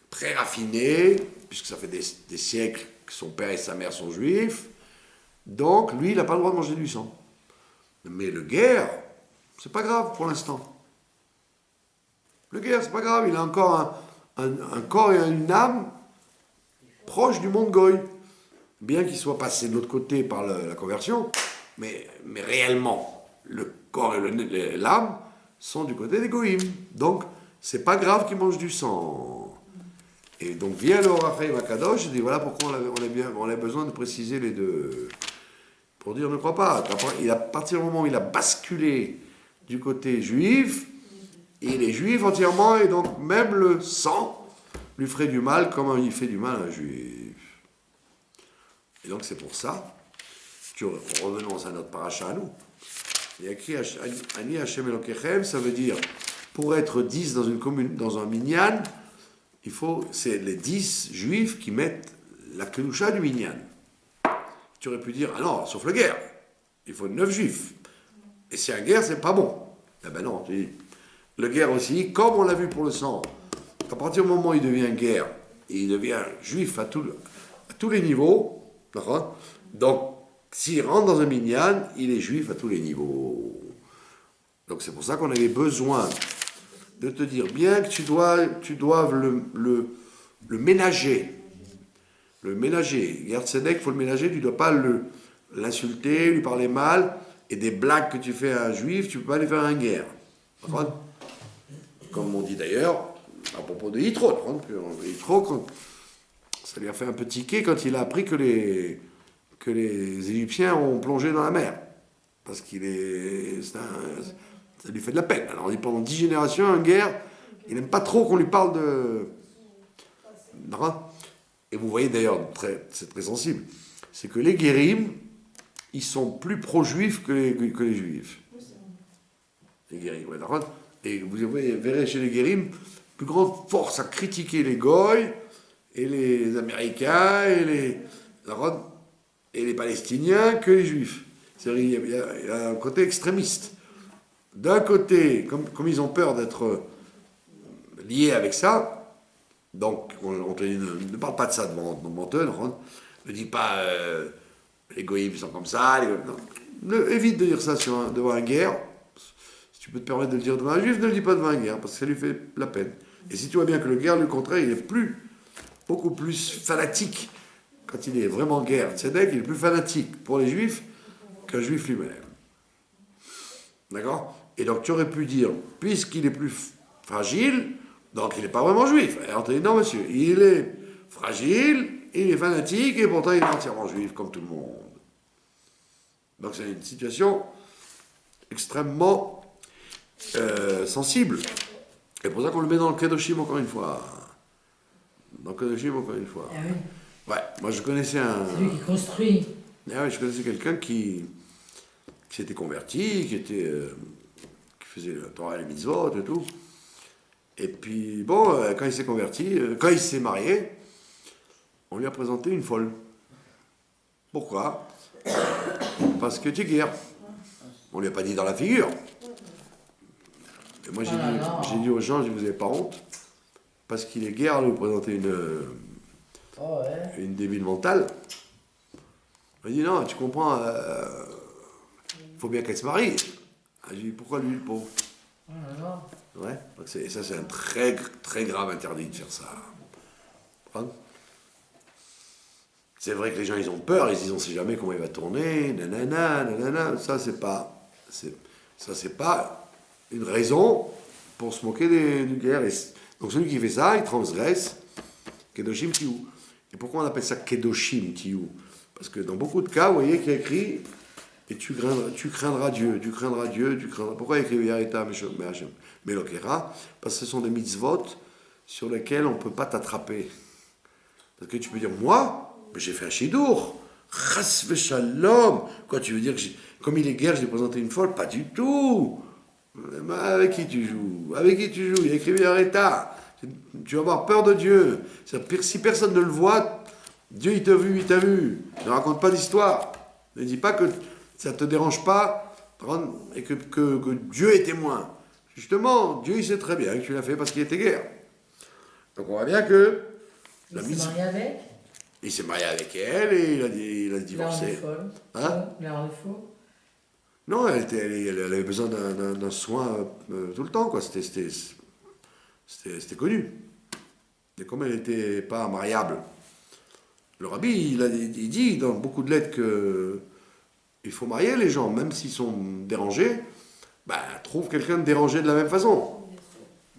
très raffiné, puisque ça fait des siècles que son père et sa mère sont juifs, donc lui, il n'a pas le droit de manger du sang. Mais le guerre, c'est pas grave pour l'instant. Le guerre, c'est pas grave, il a encore un corps et une âme proche du monde goy. Bien qu'il soit passé de l'autre côté par la conversion, mais réellement, le corps et l'âme sont du côté des goïms. Donc, c'est pas grave qu'il mange du sang. Et donc, vient le Or HaChaim HaKadosh, il dit voilà pourquoi on a besoin de préciser les deux. Pour dire, ne crois pas. À partir du moment où il a basculé du côté juif, il est juif entièrement, et donc même le sang lui ferait du mal comme il fait du mal à un juif. Et donc c'est pour ça, revenons à notre paracha à nous. Il y a écrit Ani Hashem Elokechem, ça veut dire, pour être 10 dans une commune, dans un minyan, c'est les 10 juifs qui mettent la kedusha du minyan. Tu aurais pu dire, ah non, sauf le guerre, il faut 9 juifs. Et si un guerre, c'est pas bon. Eh ben non, tu dis, le guerre aussi, comme on l'a vu pour le sang, à partir du moment où il devient guerre, il devient juif à tous les niveaux, d'accord? Donc, s'il rentre dans un minyan, il est juif à tous les niveaux. Donc c'est pour ça qu'on avait besoin de te dire, bien que tu doives le ménager. Le ménager. Ger Tzedek, il faut le ménager, tu ne dois pas l'insulter, lui parler mal, et des blagues que tu fais à un juif, tu ne peux pas les faire à un guerre. Comme on dit d'ailleurs, à propos de Yitro. Yitro, ça lui a fait un peu tiquer quand il a appris que les Égyptiens ont plongé dans la mer. Parce ça lui fait de la peine. Alors, pendant 10 générations, en guerre, il n'aime pas trop qu'on lui parle de... Et vous voyez d'ailleurs, c'est très sensible, c'est que les guérim, ils sont plus pro-juifs que les juifs. Les guérim, ouais, d'accord. Et vous verrez chez les guérim, plus grande force à critiquer les goy, et les Américains, et les Palestiniens que les Juifs. C'est-à-dire, il y a un côté extrémiste. D'un côté, comme ils ont peur d'être liés avec ça, donc on te dit, ne parle pas de ça devant eux, ne dis pas les goïms sont comme ça, évite de dire ça devant un guerre. Si tu peux te permettre de le dire devant un juif, ne le dis pas devant un guerre, parce que ça lui fait la peine. Et si tu vois bien que le guerre, du contraire, il est beaucoup plus fanatique. Quand il est vraiment guerre, Tzedek, il est plus fanatique pour les juifs qu'un juif lui-même. D'accord? Et donc tu aurais pu dire, puisqu'il est plus fragile, donc il n'est pas vraiment juif. Et on te dit, non monsieur, il est fragile, il est fanatique, et pourtant il est entièrement juif, comme tout le monde. Donc c'est une situation extrêmement sensible. Et pour ça qu'on le met dans le Kedoshim encore une fois. Dans le Kedoshim encore une fois. Ah oui. Ouais, moi je connaissais C'est lui qui construit. Ah oui, je connaissais quelqu'un qui s'était converti, qui faisait la Torah et les mitzvot et tout. Et puis, bon, quand il s'est converti, quand il s'est marié, on lui a présenté une folle. Pourquoi? Parce que tu es guerre. On lui a pas dit dans la figure. Et moi, j'ai dit aux gens, vous n'avez pas honte, parce qu'il est guerre, vous présenter une débile mentale. On m'a dit, non, tu comprends, il faut bien qu'elle se marie. J'ai dit, pourquoi lui, le pauvre? Oh là là. Ouais, donc ça c'est un très, très grave interdit de faire ça. Comprends? C'est vrai que les gens ils ont peur, ils se disent on sait jamais comment il va tourner, nanana, nanana. Ça c'est pas une raison pour se moquer du guerre. Donc celui qui fait ça, il transgresse Kedoshim Tiyu. Et pourquoi on appelle ça Kedoshim Tiyu? Parce que dans beaucoup de cas, vous voyez qu'il y a écrit et tu craindras Dieu, tu craindras Dieu, tu craindras. Pourquoi il y a écrit Yareta Melokera? Parce que ce sont des mitzvot sur lesquels on ne peut pas t'attraper. Parce que tu peux dire, moi, mais j'ai fait un chidour. Chas v'shalom. Quoi, tu veux dire que comme il est guerre, je l'ai présenté une folle? Pas du tout. Avec qui tu joues? Avec qui tu joues? Il y a écrit Yareta. Tu vas avoir peur de Dieu. Si personne ne le voit, Dieu il t'a vu, il t'a vu. Ne raconte pas d'histoire. Ne dis pas que ça ne te dérange pas et que Dieu est témoin. Justement, Dieu il sait très bien que tu l'as fait parce qu'il était guerre. Donc on voit bien que Il s'est marié avec. il s'est marié avec elle et il a divorcé. Il a rendu folle. Hein? Il a rendu fou. Non, elle avait besoin d'un soin tout le temps, quoi. C'était connu. Et comme elle n'était pas mariable, le rabbi, il dit dans beaucoup de lettres que il faut marier les gens, même s'ils sont dérangés, trouve quelqu'un de dérangé de la même façon.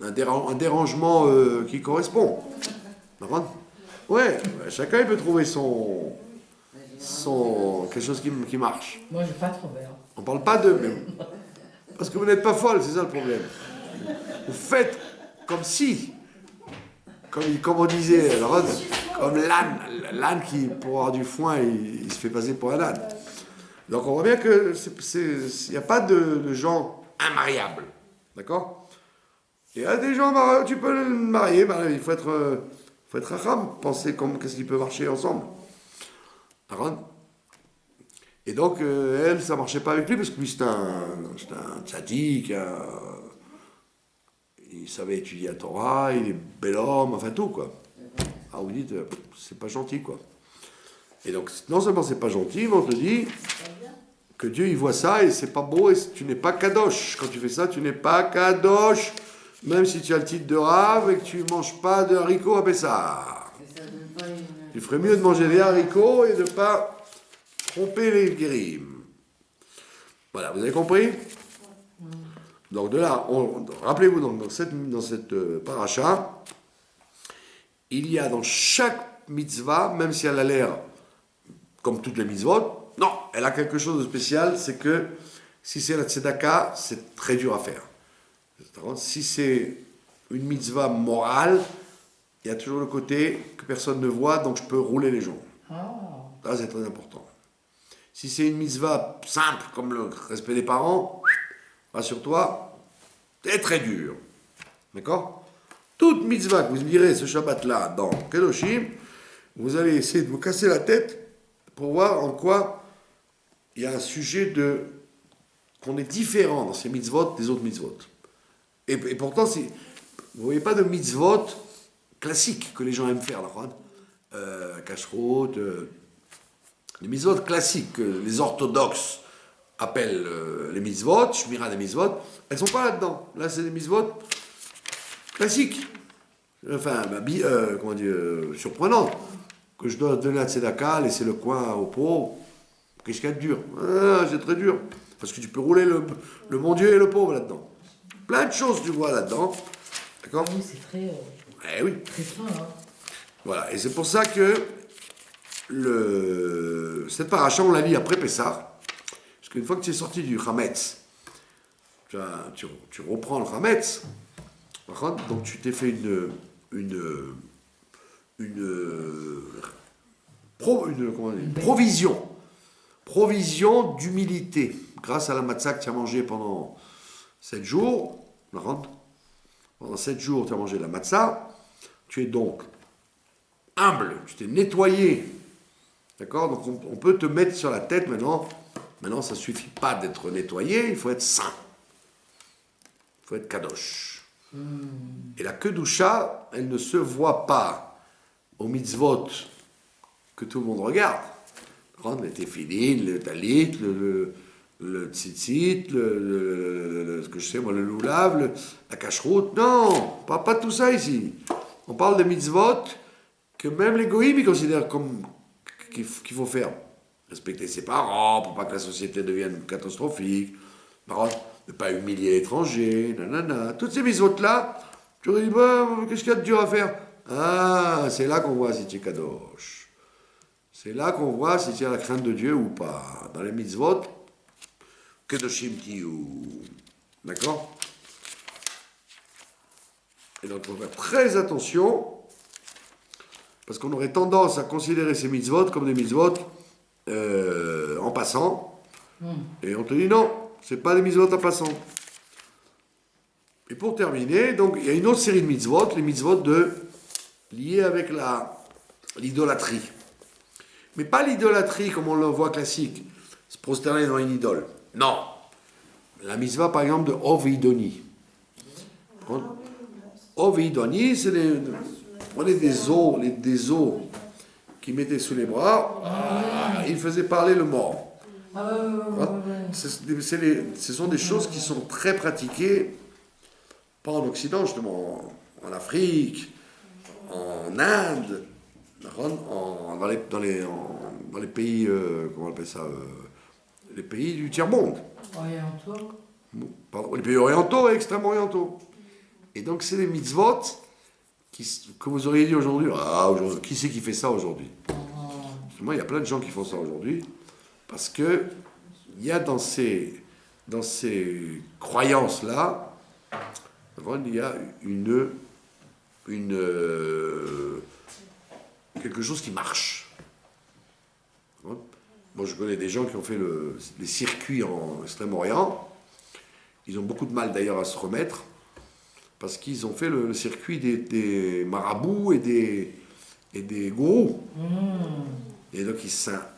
Un dérangement qui correspond. Ouais, chacun il peut trouver quelque chose qui marche. Moi, j'ai pas trouvé. Hein. On parle pas de... Parce que vous n'êtes pas folle, c'est ça le problème. Vous faites comme si, comme on disait, comme l'âne qui, pour avoir du foin, il se fait passer pour un âne. Donc on voit bien qu'il n'y a pas de gens immariables. D'accord? Il y a des gens, tu peux le marier, il faut être racham, penser qu'est-ce qui peut marcher ensemble. D'accord? Et donc, elle, ça marchait pas avec lui, parce que lui, c'était un tzaddik, il savait étudier la Torah, il est bel homme, enfin tout, quoi. Alors vous dites, c'est pas gentil, quoi. Et donc, non seulement c'est pas gentil, mais on te dit que Dieu, il voit ça, et c'est pas beau, et tu n'es pas kadosh. Quand tu fais ça, tu n'es pas kadosh, même si tu as le titre de Rav, et que tu manges pas de haricots à Pessah. Tu ferais mieux de manger des haricots, et de pas tromper les guérim. Voilà, vous avez compris? Donc de là, rappelez-vous donc dans cette paracha, il y a dans chaque mitzvah, même si elle a l'air comme toutes les mitzvot, non, elle a quelque chose de spécial, c'est que si c'est la tzedaka, c'est très dur à faire. Si c'est une mitzvah morale, il y a toujours le côté que personne ne voit, donc je peux rouler les gens. Là, c'est très important. Si c'est une mitzvah simple, comme le respect des parents, rassure-toi, c'est très dur. D'accord? Toute mitzvah que vous direz ce Shabbat-là dans Kedoshim, vous allez essayer de vous casser la tête pour voir en quoi il y a un sujet qu'on est différent dans ces mitzvot des autres mitzvot. Et pourtant, vous ne voyez pas de mitzvot classiques que les gens aiment faire, là, kashrut, les mitzvot classiques que les orthodoxes appellent les mitzvot, shmira des mitzvot, elles ne sont pas là-dedans. Là, c'est des mitzvot classiques. Enfin, comment dire, surprenantes. Que je dois donner à tzedaka, laisser le coin aux pauvres. Qu'est-ce qu'il y a de dur? C'est très dur. Parce que tu peux rouler le bon Dieu et le pauvre là-dedans. Plein de choses tu vois là-dedans. D'accord? Oui, c'est très... oui. Très fin, hein. Voilà, et c'est pour ça que cette paracha, on la lit après Pessah. Parce qu'une fois que tu es sorti du Hametz, tu reprends le Hametz. Donc tu t'es fait une provision d'humilité grâce à la matzah que tu as mangée pendant 7 jours. Pendant 7 jours, tu as mangé la matzah. Tu es donc humble, tu t'es nettoyé. D'accord? Donc on peut te mettre sur la tête maintenant. Maintenant, ça ne suffit pas d'être nettoyé, il faut être saint. Il faut être kadosh. Et la kedusha, elle ne se voit pas aux mitzvot que tout le monde regarde. Les téphilines, le talit, le tzitzit, ce que je sais moi, le loulav, la cacheroute. Non, on parle pas de tout ça ici. On parle de mitzvot que même les goïms ils considèrent comme qu'il faut faire. Respecter ses parents pour pas que la société devienne catastrophique. Par contre, ne pas humilier l'étranger, nanana. Toutes ces mitzvot-là, tu aurais dit, bah, qu'est-ce qu'il y a de dur à faire? Ah, c'est là qu'on voit si tu es kadosh. C'est là qu'on voit si tu as la crainte de Dieu ou pas. Dans les mitzvot, kedoshim tiyu. D'accord? Et donc, il faut faire très attention, parce qu'on aurait tendance à considérer ces mitzvot comme des mitzvot en passant. Et on te dit non, c'est pas des mitzvot en passant. Et pour terminer, donc, il y a une autre série de mitzvot, les mitzvot liés avec l'idolâtrie. Mais pas l'idolâtrie comme on le voit classique, se prosterner devant une idole. Non. La mitzvah, par exemple, de Ovidoni. Ovidoni, c'est prenez des os qu'ils mettaient sous les bras, ils faisaient parler le mort. Ce sont des choses qui sont très pratiquées, pas en Occident, justement, en Afrique, en Inde, dans les pays, comment on appelle ça, les pays du tiers-monde. Orientaux. Pardon, les pays orientaux et extrêmement orientaux. Et donc, c'est des mitzvot que vous auriez dit aujourd'hui, qui c'est qui fait ça aujourd'hui? Justement, il y a plein de gens qui font ça aujourd'hui, parce que il y a dans ces croyances-là, il y a quelque chose qui marche. Moi, je connais des gens qui ont fait les circuits en Extrême-Orient. Ils ont beaucoup de mal d'ailleurs à se remettre, parce qu'ils ont fait le circuit des marabouts et des gourous. Et donc, ça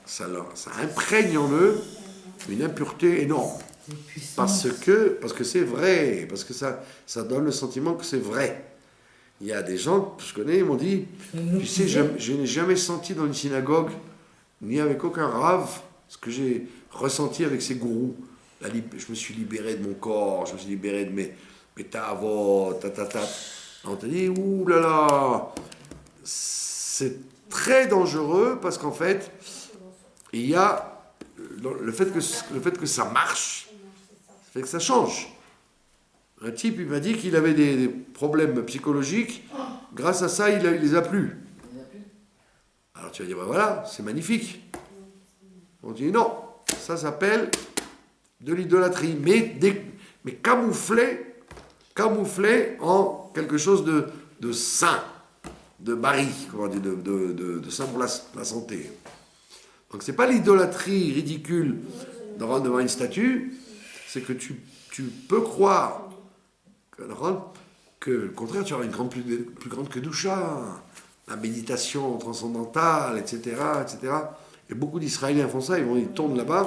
imprègne en eux une impureté énorme. Parce que c'est vrai, parce que ça donne le sentiment que c'est vrai. Il y a des gens que je connais, ils m'ont dit, tu sais, je n'ai jamais senti dans une synagogue, ni avec aucun rave, ce que j'ai ressenti avec ces gourous. Je me suis libéré de mon corps, je me suis libéré de mes tavot, On te dit, ouh là là, c'est très dangereux parce qu'en fait, il y a le fait que ça marche, ça fait que ça change. Un type, il m'a dit qu'il avait des problèmes psychologiques, grâce à ça, il les a plus. Alors tu vas dire, ben voilà, c'est magnifique. On dit non, ça s'appelle de l'idolâtrie, mais camouflé en quelque chose de sain, de bari, comment on dit, de sain pour la santé. Donc c'est pas l'idolâtrie ridicule devant une statue, c'est que tu peux croire que, au contraire, tu auras une plus grande que Doucha, la méditation transcendantale, etc., etc. Et beaucoup d'Israéliens font ça, ils tournent là-bas,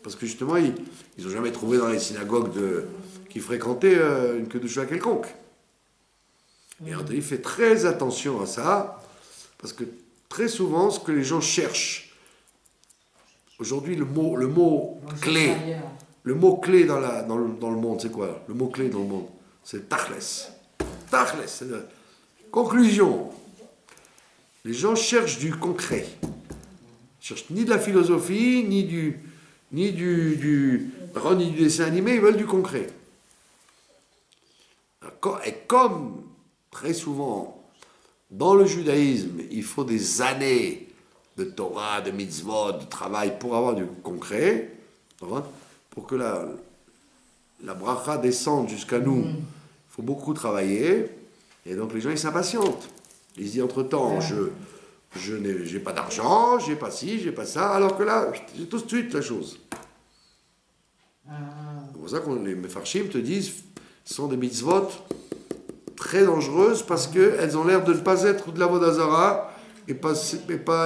parce que justement, ils n'ont jamais trouvé dans les synagogues qui fréquentaient une kedusha quelconque. Et André fait très attention à ça, parce que très souvent, ce que les gens cherchent, aujourd'hui, le mot clé dans le monde, c'est quoi? Le mot clé dans le monde, c'est tachles. Tachles, c'est la conclusion. Les gens cherchent du concret. Ils cherchent ni de la philosophie, ni du dessin animé, ils veulent du concret. Et comme, très souvent, dans le judaïsme, il faut des années de Torah, de mitzvot, de travail pour avoir du concret, pour que la bracha descende jusqu'à nous, il faut beaucoup travailler, et donc les gens, ils s'impatientent. Ils se disent, entre-temps, je n'ai pas d'argent, j'ai pas ci, j'ai pas ça, alors que là, j'ai tout de suite la chose. C'est pour ça que les mefarshim te disent, ce sont des mitzvot très dangereuses parce qu'elles ont l'air de ne pas être de la vodazara et pas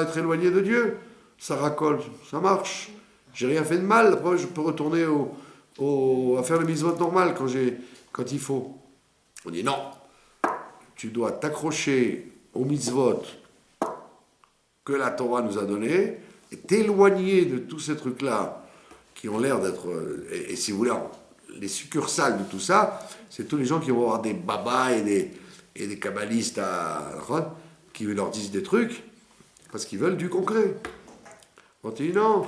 être éloignées de Dieu. Ça racole, ça marche. J'ai rien fait de mal, après je peux retourner à faire le mitzvot normal quand il faut. On dit non, tu dois t'accrocher aux mitzvot que la Torah nous a donné et t'éloigner de tous ces trucs-là qui ont l'air d'être... Et si vous voulez, les succursales de tout ça, c'est tous les gens qui vont avoir des babas et des kabbalistes qui leur disent des trucs parce qu'ils veulent du concret. Quand ils disent non,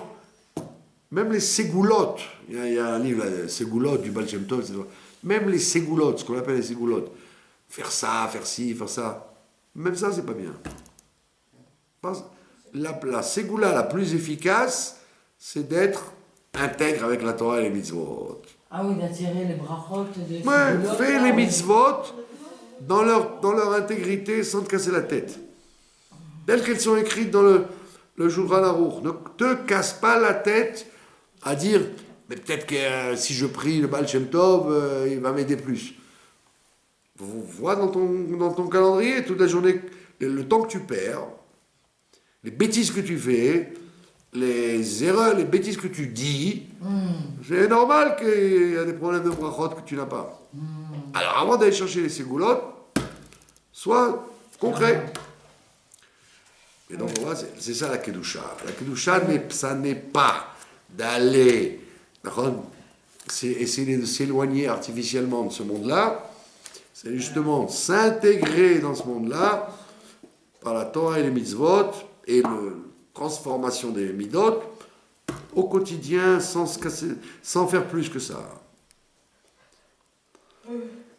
même les ségoulottes, il y a un livre, là, ségoulottes du Baal Shem Tov, etc. Même les ségoulottes, ce qu'on appelle les ségoulottes, faire ça, faire ci, faire ça, même ça, c'est pas bien. La ségoula la plus efficace, c'est d'être intègre avec la Torah et les mitzvot. Ah oui, d'attirer les brachot des Ouais, fais les mitzvot dans leur intégrité sans te casser la tête. Telles qu'elles sont écrites dans le Shulchan Aruch. Ne te casse pas la tête à dire, mais peut-être que si je prie le Baal Shem Tov, il va m'aider plus. Vois dans ton calendrier toute la journée le temps que tu perds, les bêtises que tu fais, les erreurs, les bêtises que tu dis. C'est normal qu'il y a des problèmes de brachot que tu n'as pas. Alors avant d'aller chercher les ségoulottes, sois concret. Et donc voilà, c'est ça la Kedusha. La Kedusha, ça n'est pas d'aller essayer de s'éloigner artificiellement de ce monde-là, c'est justement s'intégrer dans ce monde-là par la Torah et les mitzvot et la transformation des midot au quotidien sans se casser, sans faire plus que ça.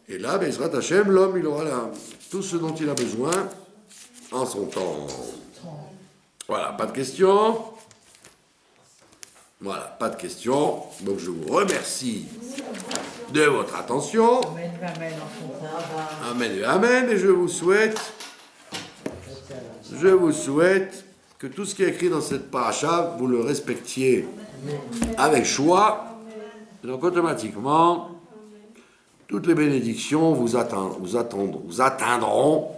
Et là, Bezrat Hashem, l'homme, il aura tout ce dont il a besoin en son temps. Voilà, pas de questions. Voilà, pas de questions. Donc je vous remercie de votre attention. Amen, amen, Amen et amen. Et je vous souhaite que tout ce qui est écrit dans cette paracha, vous le respectiez avec choix. Et donc automatiquement, toutes les bénédictions vous atteindront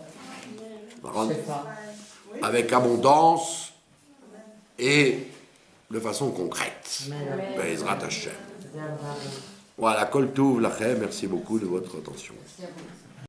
avec abondance et de façon concrète. Bezrat Hashem. Voilà, Kol Tov Lachem, merci beaucoup de votre attention.